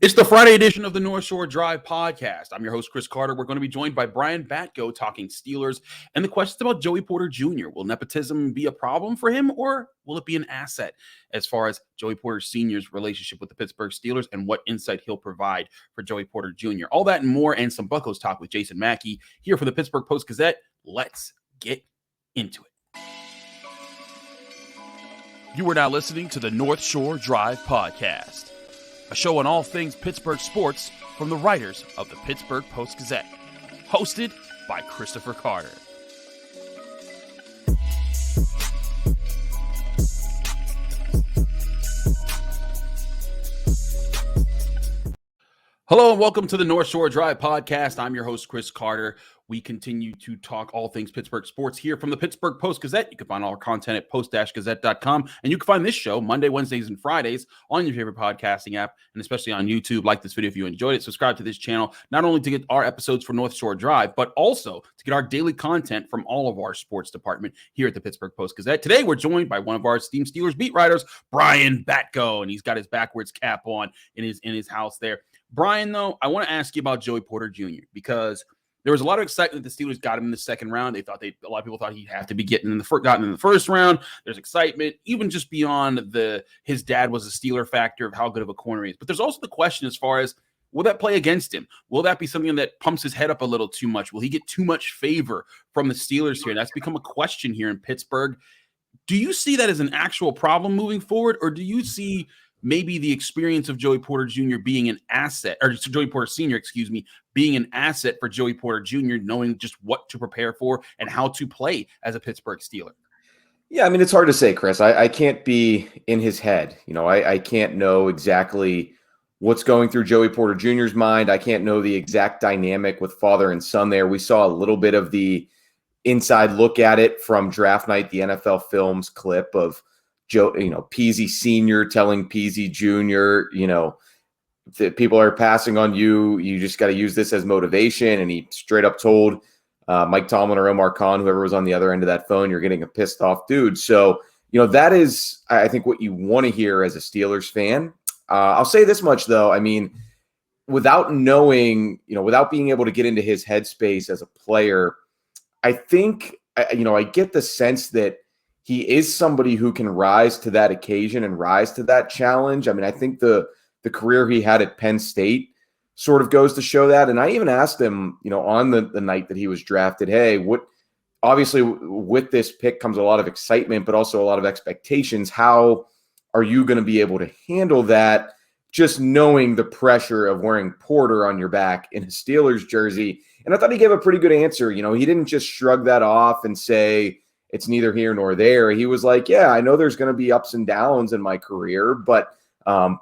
It's the Friday edition of the North Shore Drive podcast. I'm your host, Chris Carter. We're going to be joined by Brian Batko talking Steelers and the questions about Joey Porter Jr. Will nepotism be a problem for him, or will it be an asset as far as Joey Porter Sr.'s relationship with the Pittsburgh Steelers and what insight he'll provide for Joey Porter Jr.? All that and more, and some Buckos talk with Jason Mackey here for the Pittsburgh Post-Gazette. Let's get into it. You are now listening to the North Shore Drive podcast, a show on all things Pittsburgh sports from the writers of the Pittsburgh Post-Gazette, hosted by Christopher Carter. Hello and welcome to the North Shore Drive podcast. I'm your host, Chris Carter. We continue to talk all things Pittsburgh sports here from the Pittsburgh Post-Gazette. You can find all our content at post-gazette.com. And you can find this show Monday, Wednesdays, and Fridays on your favorite podcasting app, and especially on YouTube. Like this video if you enjoyed it. Subscribe to this channel, not only to get our episodes for North Shore Drive, but also to get our daily content from all of our sports department here at the Pittsburgh Post-Gazette. Today, we're joined by one of our esteemed Steelers beat writers, Brian Batko, and he's got his backwards cap on in his house there. Brian, though, I want to ask you about Joey Porter Jr. because there was a lot of excitement that the Steelers got him in the second round. A lot of people thought he'd have to be gotten in the first round. There's excitement, even just beyond his dad was a Steeler factor of how good of a corner he is. But there's also the question as far as, will that play against him? Will that be something that pumps his head up a little too much? Will he get too much favor from the Steelers here? And that's become a question here in Pittsburgh. Do you see that as an actual problem moving forward, or do you see maybe the experience of Joey Porter Jr. being an asset, or Joey Porter Sr., being an asset for Joey Porter Jr., knowing just what to prepare for and how to play as a Pittsburgh Steeler? Yeah, I mean, it's hard to say, Chris. I can't be in his head. You know, I can't know exactly what's going through Joey Porter Jr.'s mind. I can't know the exact dynamic with father and son there. We saw a little bit of the inside look at it from draft night, the NFL Films clip of Peasy Sr. telling Peasy Jr., that people are passing on you. You just got to use this as motivation. And he straight up told Mike Tomlin or Omar Khan, whoever was on the other end of that phone, you're getting a pissed off dude. So, that is, I think, what you want to hear as a Steelers fan. I'll say this much, though. I mean, without knowing, without being able to get into his headspace as a player, I think, I get the sense that he is somebody who can rise to that occasion and rise to that challenge. I mean, I think the career he had at Penn State sort of goes to show that. And I even asked him, on the night that he was drafted, hey, obviously with this pick comes a lot of excitement, but also a lot of expectations. How are you going to be able to handle that? Just knowing the pressure of wearing Porter on your back in a Steelers jersey. And I thought he gave a pretty good answer. He didn't just shrug that off and say, it's neither here nor there. He was like, yeah, I know there's going to be ups and downs in my career, but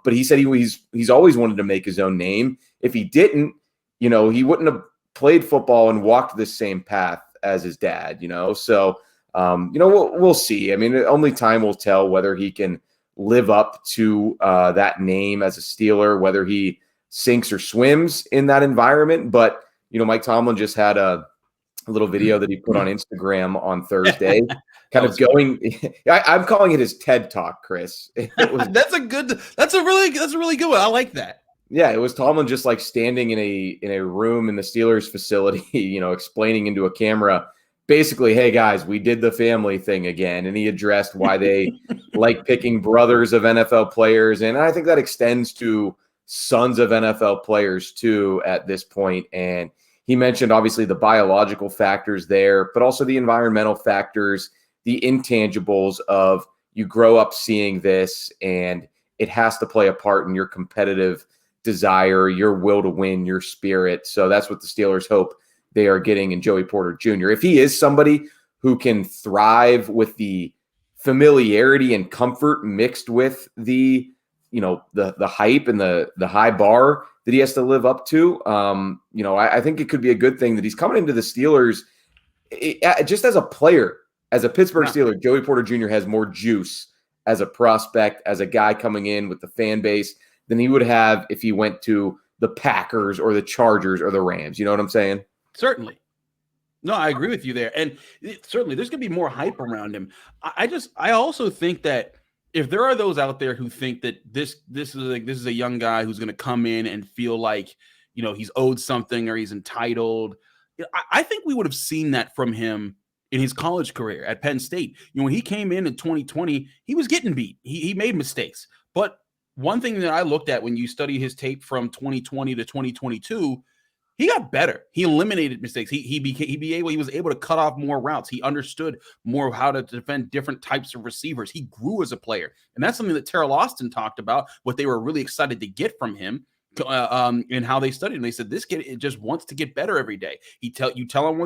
he said he's always wanted to make his own name. If he didn't, he wouldn't have played football and walked this same path as his dad, So, we'll see. I mean, only time will tell whether he can live up to that name as a Steeler, whether he sinks or swims in that environment. But, Mike Tomlin just had a little video that he put on Instagram on Thursday, kind of going. I'm calling it his TED Talk, Chris. That's a really good one. I like that. Yeah, it was Tomlin just like standing in a room in the Steelers facility, explaining into a camera, basically, hey guys, we did the family thing again, and he addressed why they like picking brothers of NFL players, and I think that extends to sons of NFL players too at this point. And he mentioned, obviously, the biological factors there, but also the environmental factors, the intangibles of you grow up seeing this, and it has to play a part in your competitive desire, your will to win, your spirit. So that's what the Steelers hope they are getting in Joey Porter Jr. If he is somebody who can thrive with the familiarity and comfort mixed with the hype and the high bar that he has to live up to. I think it could be a good thing that he's coming into the Steelers just as a player, as a Pittsburgh Steeler. Joey Porter Jr. has more juice as a prospect, as a guy coming in with the fan base than he would have if he went to the Packers or the Chargers or the Rams. You know what I'm saying? Certainly. No, I agree with you there. And certainly there's going to be more hype around him. I also think that if there are those out there who think that this is a young guy who's going to come in and feel like, he's owed something or he's entitled, I think we would have seen that from him in his college career at Penn State. When he came in 2020, he was getting beat. He made mistakes. But one thing that I looked at when you study his tape from 2020 to 2022, he got better. He eliminated mistakes. He was able to cut off more routes. He understood more of how to defend different types of receivers. He grew as a player. And that's something that Terrell Austin talked about, what they were really excited to get from him. And how they studied him. They said this kid, it just wants to get better every day. You tell him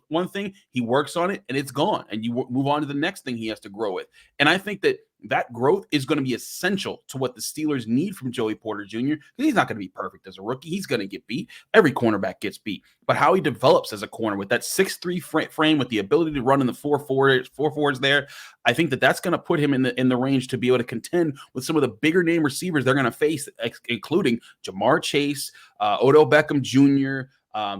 one thing, he works on it, and it's gone. And you move on to the next thing he has to grow with. And I think that growth is going to be essential to what the Steelers need from Joey Porter Jr. He's not going to be perfect as a rookie. He's going to get beat. Every cornerback gets beat. But how he develops as a corner with that 6'3" frame, with the ability to run in the 4.4s there, I think that's going to put him in the range to be able to contend with some of the bigger name receivers they're going to face, including Jamar Chase, Odell Beckham Jr.,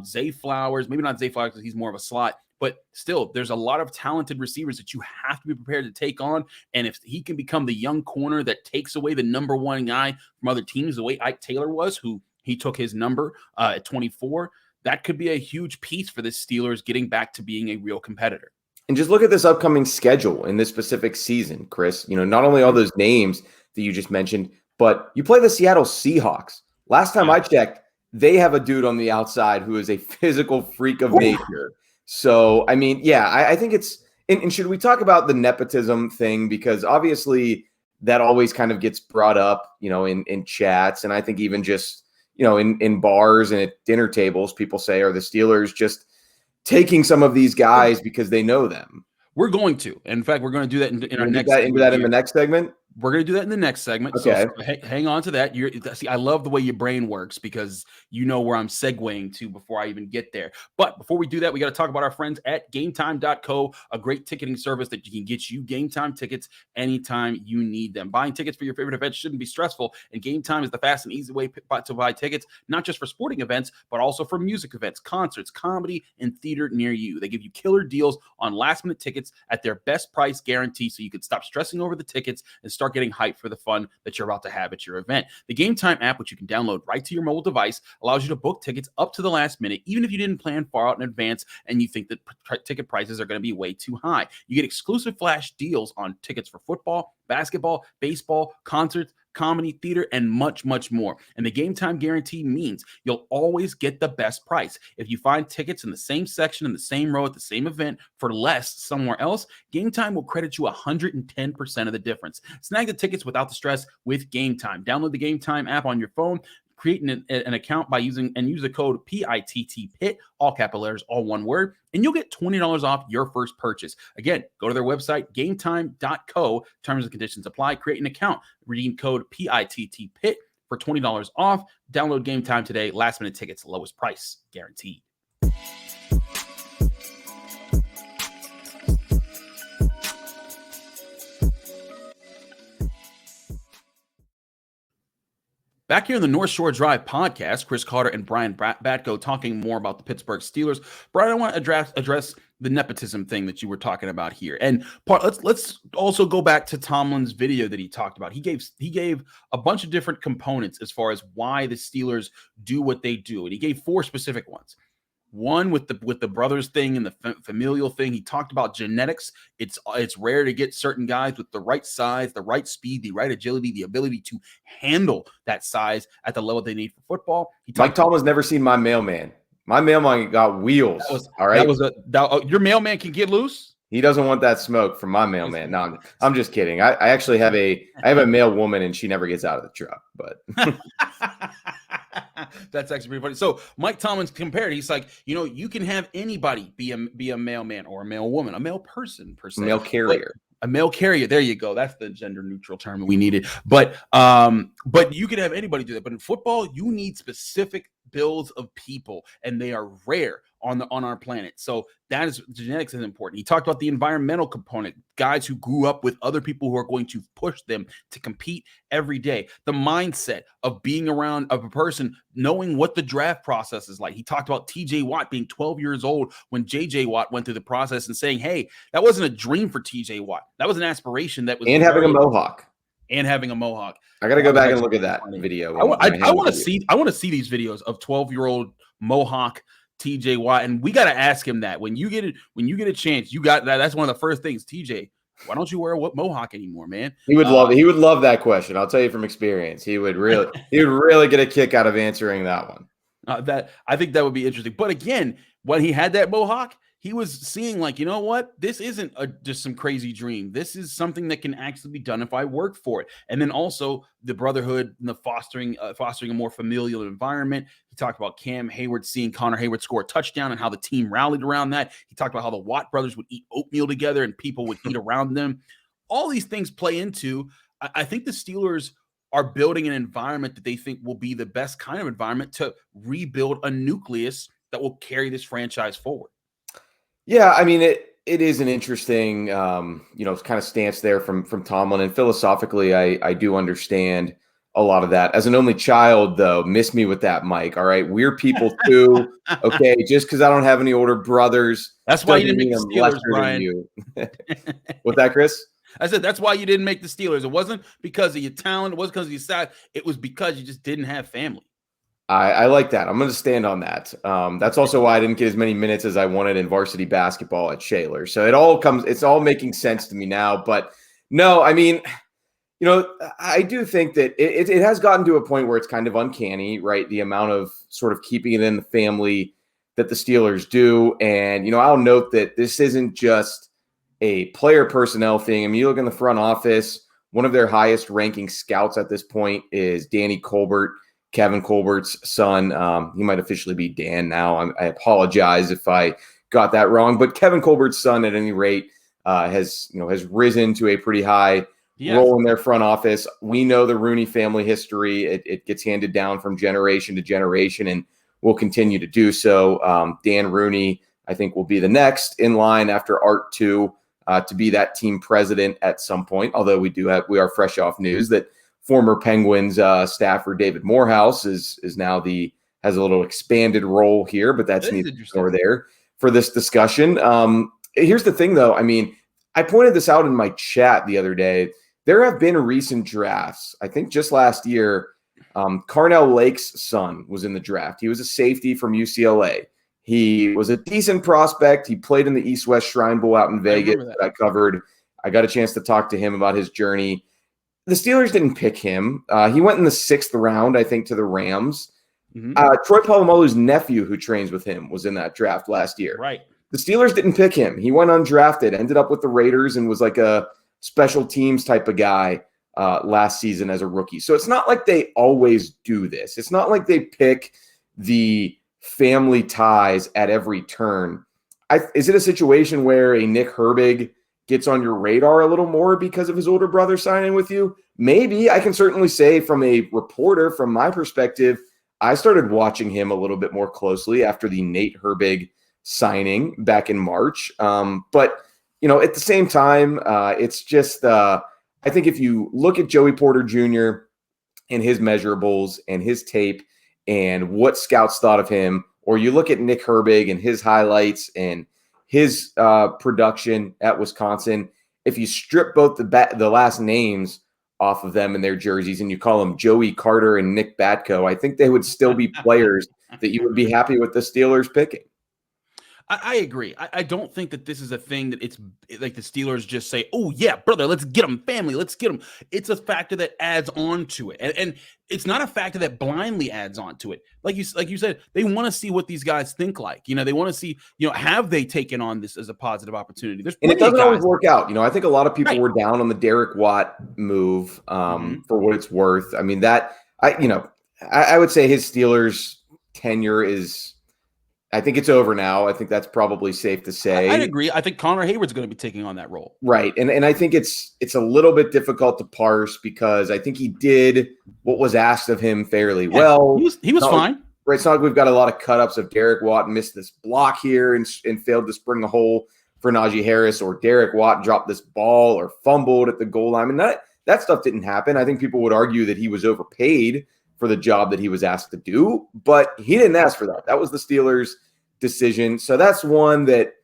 Zay Flowers. Maybe not Zay Flowers because he's more of a slot. But still, there's a lot of talented receivers that you have to be prepared to take on. And if he can become the young corner that takes away the number one guy from other teams, the way Ike Taylor was, who he took his number at 24, that could be a huge piece for the Steelers getting back to being a real competitor. And just look at this upcoming schedule in this specific season, Chris. Not only all those names that you just mentioned, but you play the Seattle Seahawks. Last time I checked, they have a dude on the outside who is a physical freak of nature. So, I mean, I think it's – and should we talk about the nepotism thing? Because obviously that always kind of gets brought up, in chats. And I think even just, in bars and at dinner tables, people say, are the Steelers just taking some of these guys because they know them? We're going to. In fact, we're going to do that in our next segment. In the next segment? We're going to do that in the next segment. Okay. So hang on to that. See, I love the way your brain works because you know where I'm segueing to before I even get there. But before we do that, we got to talk about our friends at GameTime.co, a great ticketing service that can get you Game Time tickets anytime you need them. Buying tickets for your favorite events shouldn't be stressful, and Game Time is the fast and easy way to buy tickets, not just for sporting events, but also for music events, concerts, comedy, and theater near you. They give you killer deals on last-minute tickets at their best price guarantee, so you can stop stressing over the tickets and start getting hyped for the fun that you're about to have at your event. The Game Time app, which you can download right to your mobile device, allows you to book tickets up to the last minute, even if you didn't plan far out in advance and you think that ticket prices are going to be way too high. You get exclusive flash deals on tickets for football, basketball, baseball, concerts, comedy, theater, and much, much more. And the Game Time guarantee means you'll always get the best price. If you find tickets in the same section, in the same row, at the same event for less somewhere else, Game Time will credit you 110% of the difference. Snag the tickets without the stress with Game Time. Download the Game Time app on your phone, create an account by use the code PITT, all capital letters, all one word, and you'll get $20 off your first purchase. Again, go to their website, gametime.co. Terms and conditions apply. Create an account. Redeem code PITT for $20 off. Download Game Time today. Last minute tickets, lowest price guaranteed. Back here in the North Shore Drive podcast, Chris Carter and Brian Batko talking more about the Pittsburgh Steelers. Brian, I want to address the nepotism thing that you were talking about here. And let's also go back to Tomlin's video that he talked about. He gave a bunch of different components as far as why the Steelers do what they do. And he gave 4 specific ones. One with the brothers thing and the familial thing. He talked about genetics. It's rare to get certain guys with the right size, the right speed, the right agility, the ability to handle that size at the level they need for football. Mike Tomlin's never seen my mailman. My mailman got wheels. All right. Your mailman can get loose. He doesn't want that smoke from my mailman. No, I'm just kidding. I actually have a mail woman and she never gets out of the truck. But that's actually pretty funny. So Mike Tomlin's compared. He's like, you can have anybody be a mailman or a mail woman, a male person per se, mail carrier. A mail carrier. There you go. That's the gender neutral term that we needed. But you can have anybody do that. But in football, you need specific builds of people, and they are rare on our planet. So genetics is important. He talked about the environmental component, guys who grew up with other people who are going to push them to compete every day. The mindset of being around of a person, knowing what the draft process is like. He talked about TJ Watt being 12 years old when JJ Watt went through the process and saying, hey, that wasn't a dream for TJ Watt. That was an aspiration that was. And having a mohawk. and having a mohawk. I got to go back and look at that video. I want to see. I want to see these videos of 12-year-old mohawk TJ Watt, and we got to ask him that when you get it. When you get a chance, you got that. That's one of the first things. TJ, why don't you wear a mohawk anymore, man? He would love it. He would love that question. I'll tell you from experience. He would really get a kick out of answering that one. That I think that would be interesting. But again, when he had that mohawk, he was seeing like, you know what? This isn't just some crazy dream. This is something that can actually be done if I work for it. And then also the brotherhood and the fostering a more familial environment. He talked about Cam Hayward seeing Connor Hayward score a touchdown and how the team rallied around that. He talked about how the Watt brothers would eat oatmeal together and people would eat around them. All these things play into, I think the Steelers are building an environment that they think will be the best kind of environment to rebuild a nucleus that will carry this franchise forward. Yeah, I mean, it is an interesting, kind of stance there from Tomlin. And philosophically, I do understand a lot of that. As an only child, though, miss me with that, Mike. All right, we're people too. Okay, just because I don't have any older brothers, that's why you didn't make the Steelers, Brian. What's that, Chris? I said that's why you didn't make the Steelers. It wasn't because of your talent. It wasn't because of your size. It was because you just didn't have family. I like that. I'm going to stand on that. That's also why I didn't get as many minutes as I wanted in varsity basketball at Shaler. So it's all making sense to me now. But no, I mean, I do think that it has gotten to a point where it's kind of uncanny, right? The amount of sort of keeping it in the family that the Steelers do. And, I'll note that this isn't just a player personnel thing. I mean, you look in the front office, one of their highest ranking scouts at this point is Danny Colbert, Kevin Colbert's son. He might officially be Dan now. I apologize if I got that wrong, but Kevin Colbert's son, at any rate, has risen to a pretty high role in their front office. We know the Rooney family history. It gets handed down from generation to generation and will continue to do so. Dan Rooney, I think, will be the next in line after Art 2 to be that team president at some point. Although we are fresh off news that former Penguins staffer David Morehouse is now has a little expanded role here, but that's neither here nor there for this discussion. Here's the thing, though. I mean, I pointed this out in my chat the other day. There have been recent drafts. I think just last year, Carnell Lake's son was in the draft. He was a safety from UCLA. He was a decent prospect. He played in the East-West Shrine Bowl out in Vegas that I covered. I got a chance to talk to him about his journey. The Steelers didn't pick him. He went in the 6th round, I think, to the Rams. Mm-hmm. Troy Polamalu's nephew, who trains with him, was in that draft last year. Right. The Steelers didn't pick him. He went undrafted, ended up with the Raiders, and was like a special teams type of guy last season as a rookie. So it's not like they always do this. It's not like they pick the family ties at every turn. Is it a situation where a Nick Herbig gets on your radar a little more because of his older brother signing with you? Maybe. I can certainly say from a reporter, from my perspective, I started watching him a little bit more closely after the Nate Herbig signing back in March. But, at the same time, it's just, I think if you look at Joey Porter Jr. and his measurables and his tape and what scouts thought of him, or you look at Nick Herbig and his highlights and his production at Wisconsin, if you strip both the last names off of them and their jerseys and you call them Joey Carter and Nick Batko, I think they would still be players that you would be happy with the Steelers picking. I agree. I don't think that this is a thing that it's like the Steelers just say, oh, yeah, brother, let's get them, family, let's get them. It's a factor that adds on to it. And it's not a factor that blindly adds on to it. Like you said, they want to see what these guys think like. They want to see, have they taken on this as a positive opopportunity? And it doesn't always work out. I think a lot of people were down on the Derek Watt move for what it's worth. I mean, I would say his Steelers tenure is – I think it's over now. I think that's probably safe to say. I'd agree. I think Connor Hayward's going to be taking on that role. Right. And I think it's a little bit difficult to parse because I think he did what was asked of him fairly well. He was fine. Right. It's not like we've got a lot of cut-ups of Derek Watt missed this block here and failed to spring a hole for Najee Harris, or Derek Watt dropped this ball or fumbled at the goal line. I mean, that stuff didn't happen. I think people would argue that he was overpaid for the job that he was asked to do, but he didn't ask for that. That was the Steelers' decision. So that's one that,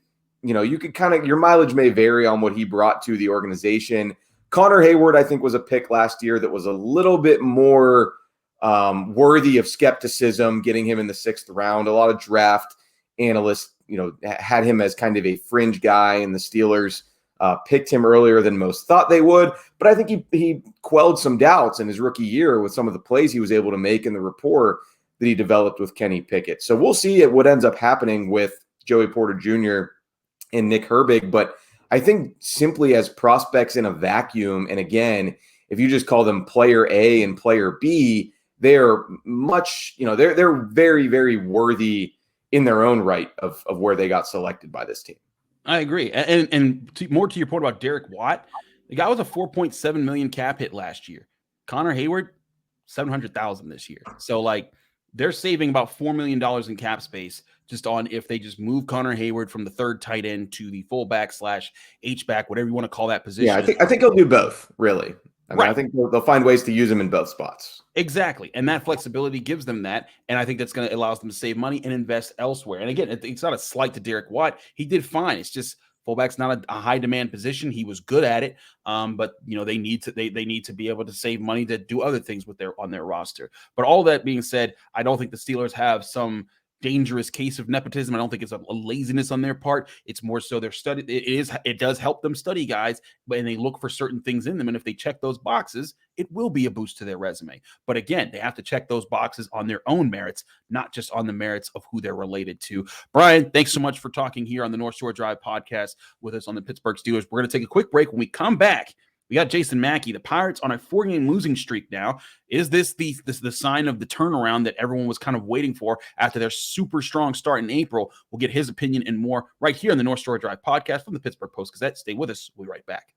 you could your mileage may vary on what he brought to the organization, Connor Hayward, I think, was a pick last year that was a little bit more worthy of skepticism, getting him in the 6th round. A lot of draft analysts, had him as kind of a fringe guy, and the Steelers picked him earlier than most thought they would. But I think he quelled some doubts in his rookie year with some of the plays he was able to make in the rapport that he developed with Kenny Pickett. So we'll see what ends up happening with Joey Porter Jr. and Nick Herbig. But I think simply as prospects in a vacuum, and again, if you just call them player A and player B, they're much, they're very, very worthy in their own right of where they got selected by this team. I agree. And more to your point about Derek Watt, the guy was a $4.7 million cap hit last year. Connor Hayward, $700,000 this year. So they're saving about $4 million in cap space just on if they just move Connor Hayward from the 3rd tight end to the fullback / H-back, whatever you want to call that position. Yeah, I think he'll do both, really. Right. I think they'll find ways to use him in both spots. Exactly. And that flexibility gives them that. And I think that's going to allow them to save money and invest elsewhere. And again, it's not a slight to Derek Watt. He did fine. It's just fullback's not a high demand position. He was good at it. But they need to be able to save money to do other things on their roster. But all that being said, I don't think the Steelers have some dangerous case of nepotism. I don't think it's a laziness on their part. It's more so their study. It does help them study guys, and they look for certain things in them. And if they check those boxes, it will be a boost to their resume. But again, they have to check those boxes on their own merits, not just on the merits of who they're related to. Brian, thanks so much for talking here on the North Shore Drive podcast with us on the Pittsburgh Steelers. We're going to take a quick break. When we come back, we got Jason Mackey. The Pirates on a 4-game losing streak now. Is this the sign of the turnaround that everyone was kind of waiting for after their super strong start in April? We'll get his opinion and more right here on the North Shore Drive podcast from the Pittsburgh Post-Gazette. Stay with us. We'll be right back.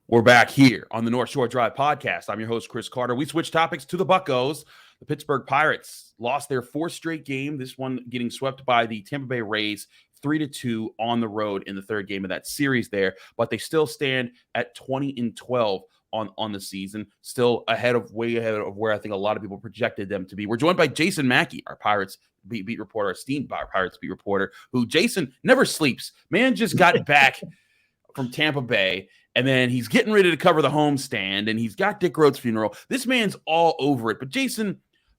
We're back here on the North Shore Drive podcast. I'm your host, Chris Carter. We switch topics to the Buccos. The Pittsburgh Pirates lost their 4th straight game, this one getting swept by the Tampa Bay Rays 3-2 on the road in the 3rd game of that series there, but they still stand at 20-12 on the season, still way ahead of where I think a lot of people projected them to be. We're joined by Jason Mackey, our Pirates beat reporter, esteemed Pirates beat reporter, who Jason never sleeps. Man just got back from Tampa Bay, and then he's getting ready to cover the homestand, and he's got Dick Rhodes' funeral. This man's all over it. But Jason,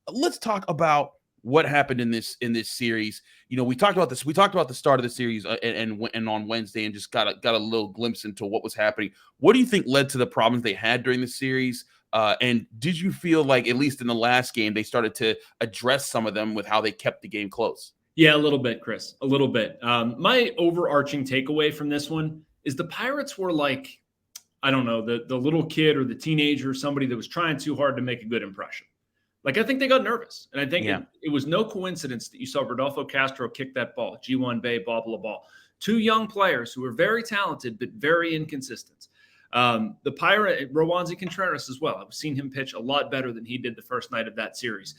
let's talk about what happened in this series. We talked about this. We talked about the start of the series and on Wednesday, and just got a little glimpse into what was happening. What do you think led to the problems they had during the series? And did you feel like, at least in the last game, they started to address some of them with how they kept the game close? Yeah, a little bit, Chris. A little bit. My overarching takeaway from this one is the Pirates were like, I don't know, the little kid or the teenager, somebody that was trying too hard to make a good impression. I think they got nervous. And I think it was no coincidence that you saw Rodolfo Castro kick that ball, G1 Bay, bobble a ball. 2 young players who were very talented, but very inconsistent. The Pirate, Rowanzi Contreras as well. I've seen him pitch a lot better than he did the first night of that series.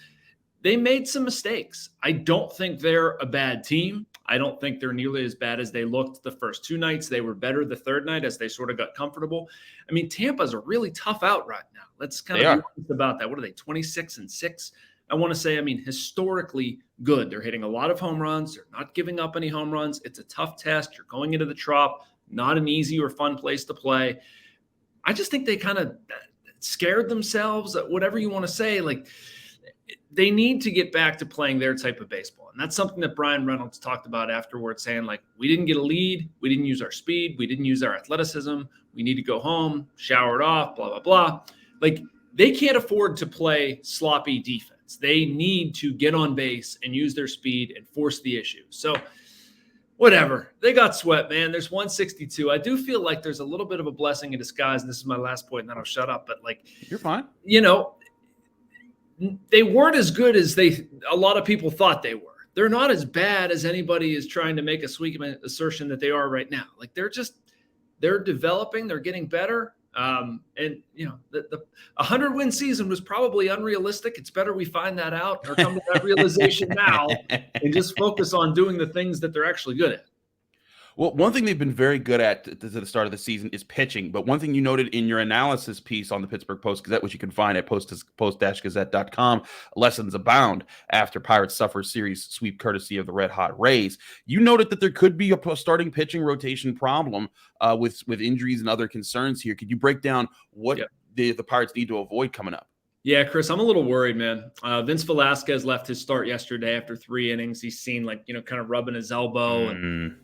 They made some mistakes. I don't think they're a bad team. I don't think they're nearly as bad as they looked the first 2 nights. They were better the 3rd night as they sort of got comfortable. I mean, Tampa's a really tough out right now. Let's kind of be honest about that. What are they, 26-6? I want to say, historically good. They're hitting a lot of home runs. They're not giving up any home runs. It's a tough test. You're going into the Trop, not an easy or fun place to play. I just think they kind of scared themselves, whatever you want to say. They need to get back to playing their type of baseball. And that's something that Brian Reynolds talked about afterwards, saying, we didn't get a lead. We didn't use our speed. We didn't use our athleticism. We need to go home, shower it off, blah, blah, blah. They can't afford to play sloppy defense. They need to get on base and use their speed and force the issue. So whatever. They got swept, man. There's 162. I do feel like there's a little bit of a blessing in disguise. And this is my last point, and then I'll shut up. But you're fine. They weren't as good as a lot of people thought they were. They're not as bad as anybody is trying to make a sweeping assertion that they are right now. They're developing, they're getting better. The 100-win season was probably unrealistic. It's better we find that out or come to that realization now and just focus on doing the things that they're actually good at. Well, one thing they've been very good at to the start of the season is pitching. But one thing you noted in your analysis piece on the Pittsburgh Post-Gazette, which you can find at post-gazette.com, lessons abound after Pirates suffer series sweep courtesy of the Red Hot Rays. You noted that there could be a starting pitching rotation problem with injuries and other concerns here. Could you break down what the Pirates need to avoid coming up? Yeah, Chris, I'm a little worried, man. Vince Velasquez left his start yesterday after 3 innings. He's seen kind of rubbing his elbow. And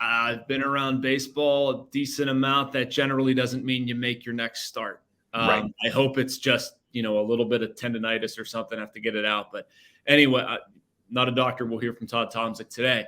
I've been around baseball a decent amount. That generally doesn't mean you make your next start. Right. I hope it's just, a little bit of tendonitis or something. I have to get it out. But anyway, not a doctor. We'll hear from Todd Tomczyk today.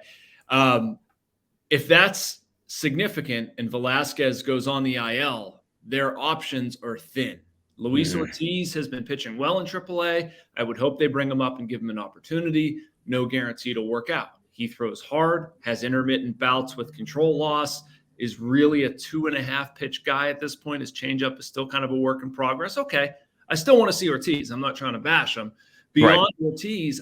If that's significant and Velasquez goes on the IL, their options are thin. Luis Ortiz has been pitching well in AAA. I would hope they bring him up and give him an opportunity. No guarantee to work out. He throws hard, has intermittent bouts with control loss, is really a 2.5 pitch guy at this point. His changeup is still kind of a work in progress. Okay, I still want to see Ortiz. I'm not trying to bash him. Beyond Ortiz,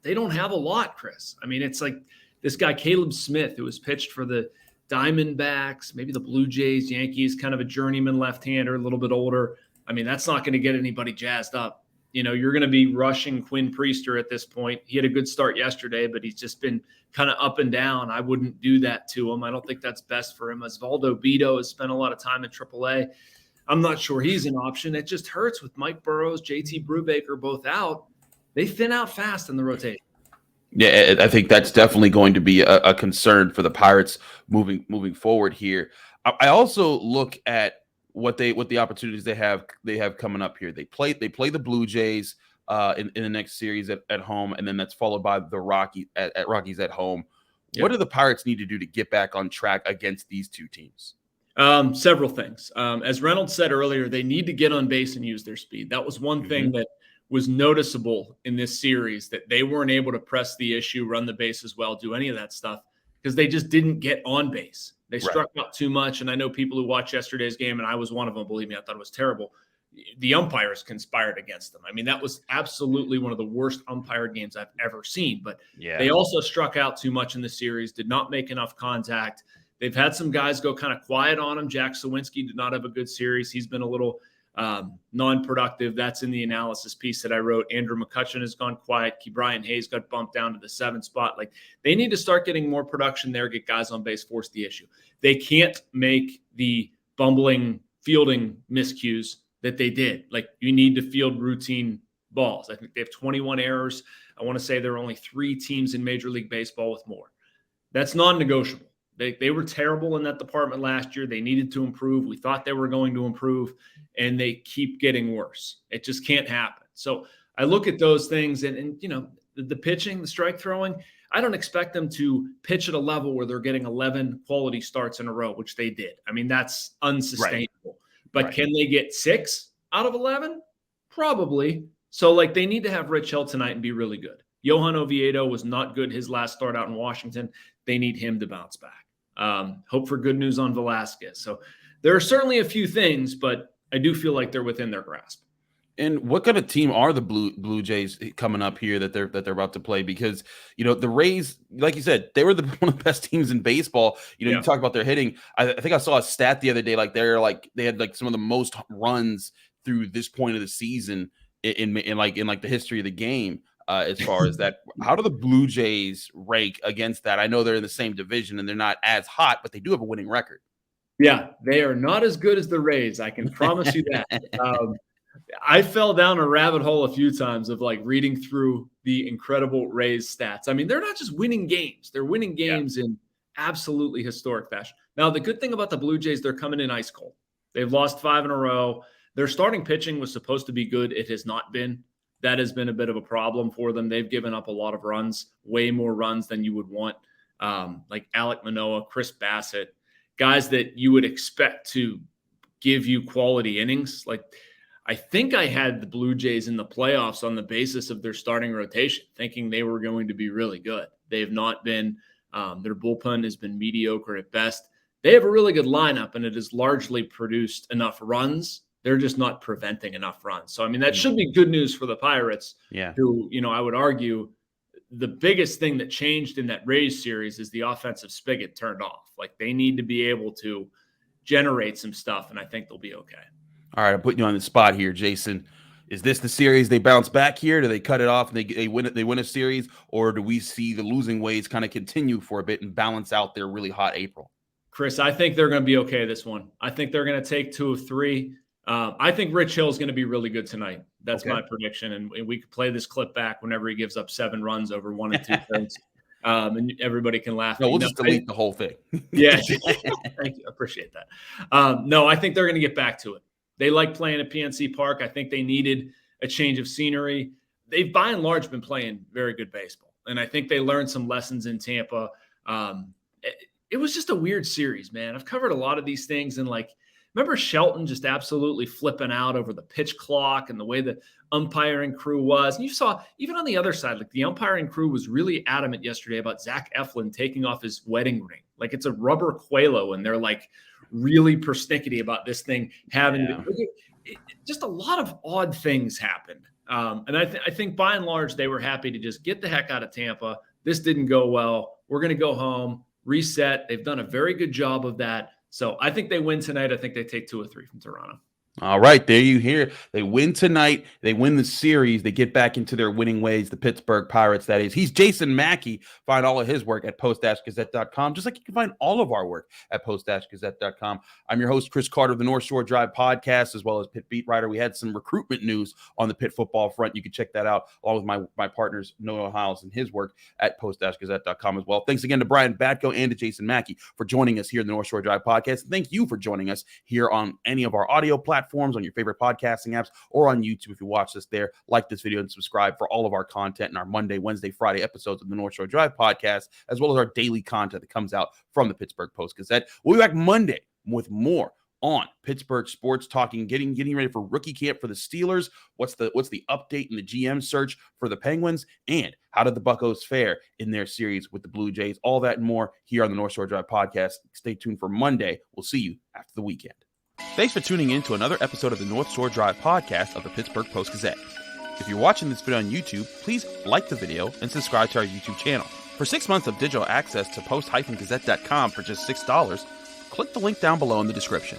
they don't have a lot, Chris. I mean, it's like this guy, Caleb Smith, who was pitched for the Diamondbacks, maybe the Blue Jays, Yankees, kind of a journeyman left-hander, a little bit older. I mean, that's not going to get anybody jazzed up. You're going to be rushing Quinn Priester at this point. He had a good start yesterday, but he's just been kind of up and down. I wouldn't do that to him. I don't think that's best for him. Osvaldo Bido has spent a lot of time in AAA. I'm not sure he's an option. It just hurts with Mike Burrows, JT Brubaker both out. They thin out fast in the rotation. Yeah, I think that's definitely going to be a concern for the Pirates moving forward here. I also look at what the opportunities they have coming up here. They play the Blue Jays in the next series at home, and then that's followed by the Rockies at home. Yep. What do the Pirates need to do to get back on track against these two teams? Several things. As Reynolds said earlier, they need to get on base and use their speed. That was one thing that was noticeable in this series, that they weren't able to press the issue, run the bases well, do any of that stuff, because they just didn't get on base. They struck out too much. And I know people who watched yesterday's game, and I was one of them, believe me, I thought it was terrible. The umpires conspired against them. I mean, that was absolutely one of the worst umpire games I've ever seen. But they also struck out too much in the series, did not make enough contact. They've had some guys go kind of quiet on him. Jack Sawinski did not have a good series. He's been a little non-productive. That's in the analysis piece that I wrote. Andrew McCutchen has gone quiet. Ke'Bryan Hayes got bumped down to the 7th spot. Like, they need to start getting more production there, get guys on base, force the issue. They can't make the bumbling fielding miscues that they did. Like, you need to field routine balls. I think they have 21 errors. I want to say there are only 3 teams in Major League Baseball with more. That's non-negotiable. They were terrible in that department last year. They needed to improve. We thought they were going to improve, and they keep getting worse. It just can't happen. So I look at those things, and the pitching, the strike throwing, I don't expect them to pitch at a level where they're getting 11 quality starts in a row, which they did. I mean, that's unsustainable. But can they get 6 out of 11? Probably. So, they need to have Rich Hill tonight and be really good. Johan Oviedo was not good his last start out in Washington. They need him to bounce back. Hope for good news on Velasquez. So there are certainly a few things, but I do feel like they're within their grasp. And what kind of team are the Blue Jays coming up here that they're about to play? Because the Rays, like you said, they were one of the best teams in baseball. You talk about their hitting. I think I saw a stat the other day. They had some of the most runs through this point of the season in the history of the game. As far as that, how do the Blue Jays rank against that? I know they're in the same division and they're not as hot, but they do have a winning record. Yeah, they are not as good as the Rays. I can promise you that. I fell down a rabbit hole a few times of reading through the incredible Rays stats. I mean, they're not just winning games. They're winning games in absolutely historic fashion. Now, the good thing about the Blue Jays, they're coming in ice cold. They've lost 5 in a row. Their starting pitching was supposed to be good. It has not been. That has been a bit of a problem for them. They've given up a lot of runs, way more runs than you would want, like Alek Manoah, Chris Bassett, guys that you would expect to give you quality innings. I think I had the Blue Jays in the playoffs on the basis of their starting rotation, thinking they were going to be really good. They have not been. Their bullpen has been mediocre at best. They have a really good lineup, and it has largely produced enough runs. They're just not preventing enough runs. So, I mean, that should be good news for the Pirates, who, I would argue the biggest thing that changed in that Rays series is the offensive spigot turned off. Like, they need to be able to generate some stuff, and I think they'll be okay. All right, I'm putting you on the spot here, Jason. Is this the series they bounce back here? Do they cut it off and they win a series, or do we see the losing ways kind of continue for a bit and balance out their really hot April? Chris, I think they're going to be okay this one. I think they're going to take 2 of 3. I think Rich Hill's going to be really good tonight. That's my prediction, and we could play this clip back whenever he gives up 7 runs over 1 2/3. And everybody can laugh. No, we'll just delete the whole thing. Yeah, thank you. I appreciate that. No, I think they're going to get back to it. They like playing at PNC Park. I think they needed a change of scenery. They've, by and large, been playing very good baseball, and I think they learned some lessons in Tampa. It was just a weird series, man. I've covered a lot of these things, and remember Shelton just absolutely flipping out over the pitch clock and the way the umpiring crew was. And you saw, even on the other side, the umpiring crew was really adamant yesterday about Zach Eflin taking off his wedding ring. Like, it's a rubber Quelo, and they're really persnickety about this thing having just a lot of odd things happened. And I think by and large, they were happy to just get the heck out of Tampa. This didn't go well. We're going to go home, reset. They've done a very good job of that. So I think they win tonight. I think they take 2 or 3 from Toronto. All right, there you hear. They win tonight. They win the series. They get back into their winning ways, the Pittsburgh Pirates, that is. He's Jason Mackey. Find all of his work at post-gazette.com, just like you can find all of our work at post-gazette.com. I'm your host, Chris Carter of the North Shore Drive podcast, as well as Pitt Beat Writer. We had some recruitment news on the Pitt football front. You can check that out, along with my partners, Noah Hiles, and his work at post-gazette.com as well. Thanks again to Brian Batko and to Jason Mackey for joining us here in the North Shore Drive podcast. Thank you for joining us here on any of our audio platforms, on your favorite podcasting apps, or on YouTube. If you watch this there, like this video and subscribe for all of our content and our Monday, Wednesday, Friday episodes of the North Shore Drive podcast, as well as our daily content that comes out from the Pittsburgh Post-Gazette. We'll be back Monday with more on Pittsburgh sports, talking, getting ready for rookie camp for the Steelers. What's the update in the GM search for the Penguins, and how did the Buccos fare in their series with the Blue Jays? All that and more here on the North Shore Drive podcast. Stay tuned for Monday. We'll see you after the weekend. Thanks for tuning in to another episode of the North Shore Drive podcast of the Pittsburgh Post-Gazette. If you're watching this video on YouTube, please like the video and subscribe to our YouTube channel. For 6 months of digital access to post-gazette.com for just $6, click the link down below in the description.